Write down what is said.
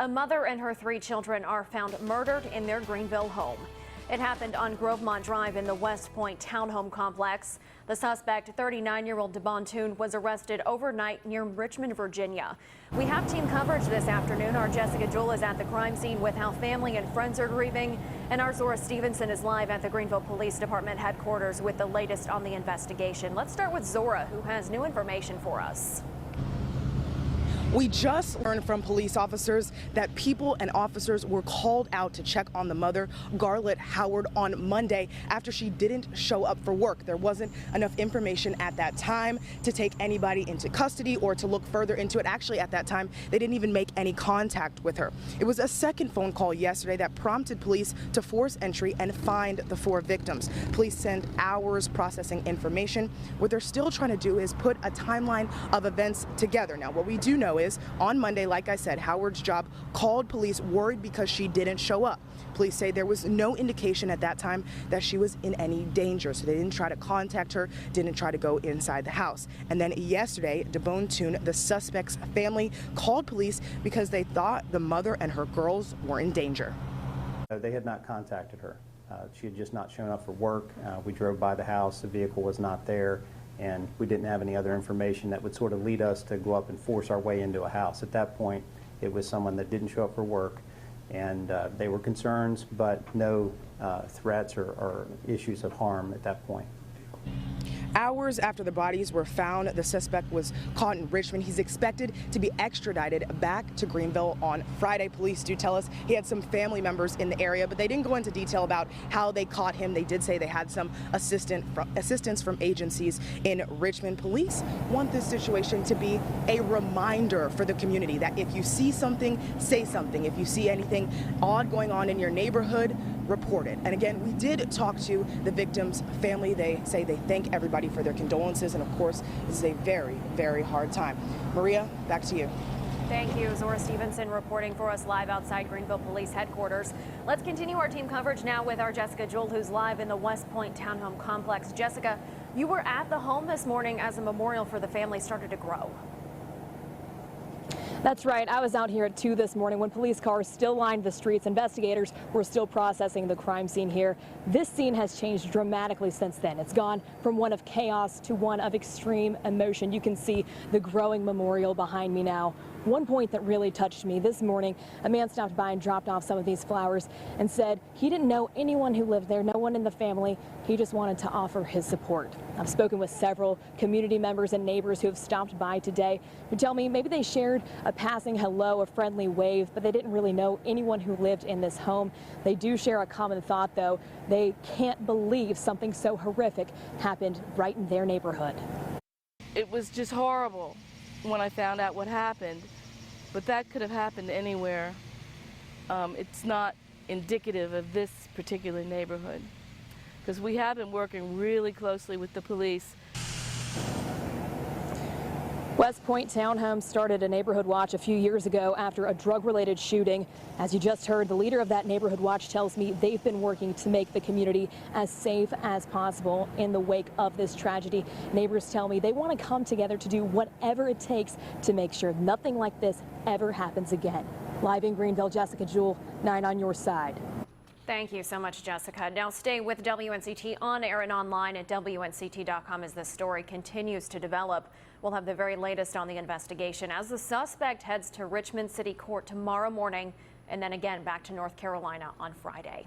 A mother and her 3 children are found murdered in their Greenville home. It happened on Grovemont Drive in the West Point townhome complex. The suspect, 39-year-old DeBontoon, was arrested overnight near Richmond, Virginia. We have team coverage this afternoon. Our Jessica Jewell is at the crime scene with how family and friends are grieving. And our Zora Stevenson is live at the Greenville Police Department headquarters with the latest on the investigation. Let's start with Zora, who has new information for us. We just learned from police officers that people and officers were called out to check on the mother, Garlett Howard, on Monday after she didn't show up for work. There wasn't enough information at that time to take anybody into custody or to look further into it. Actually, at that time, they didn't even make any contact with her. It was a second phone call yesterday that prompted police to force entry and find the 4 victims. Police spent hours processing information. What they're still trying to do is put a timeline of events together. Now, what we do know is on Monday, like I said, Howard's job called police worried because she didn't show up. Police say there was no indication at that time that she was in any danger, so they didn't try to contact her, didn't try to go inside the house. And then yesterday, DeBontoon, the suspect's family, called police because they thought the mother and her girls were in danger. They had not contacted her. She had just not shown up for work. We drove by the house, the vehicle was not there, and we didn't have any other information that would sort of lead us to go up and force our way into a house. At that point, it was someone that didn't show up for work, and they were concerns, but no threats or issues of harm at that point. Hours after the bodies were found, the suspect was caught in Richmond. He's expected to be extradited back to Greenville on Friday. Police do tell us he had some family members in the area, but they didn't go into detail about how they caught him. They did say they had some assistance from agencies in Richmond. Police want this situation to be a reminder for the community that if you see something, say something. If you see anything odd going on in your neighborhood, report it. And again, we did talk to the victim's family. They say they thank everybody for their condolences, and of course, this is a very, very hard time. Maria, back to you. Thank you. Zora Stevenson reporting for us live outside Greenville Police headquarters. Let's continue our team coverage now with our Jessica Jewell, who's live in the West Point townhome complex. Jessica, you were at the home this morning as a memorial for the family started to grow. That's right. I was out here at 2 this morning when police cars still lined the streets. Investigators were still processing the crime scene here. This scene has changed dramatically since then. It's gone from one of chaos to one of extreme emotion. You can see the growing memorial behind me now. One point that really touched me this morning, a man stopped by and dropped off some of these flowers and said he didn't know anyone who lived there, no one in the family. He just wanted to offer his support. I've spoken with several community members and neighbors who have stopped by today who tell me maybe they shared a passing hello, a friendly wave, but they didn't really know anyone who lived in this home. They do share a common thought, though. They can't believe something so horrific happened right in their neighborhood. It was just horrible when I found out what happened, but that could have happened anywhere. It's not indicative of this particular neighborhood because we have been working really closely with the police. West Point Townhomes started a neighborhood watch a few years ago after a drug-related shooting. As you just heard, the leader of that neighborhood watch tells me they've been working to make the community as safe as possible in the wake of this tragedy. Neighbors tell me they want to come together to do whatever it takes to make sure nothing like this ever happens again. Live in Greenville, Jessica Jewell, 9 on your side. Thank you so much, Jessica. Now stay with WNCT on air and online at WNCT.com as this story continues to develop. We'll have the very latest on the investigation as the suspect heads to Richmond City Court tomorrow morning and then again back to North Carolina on Friday.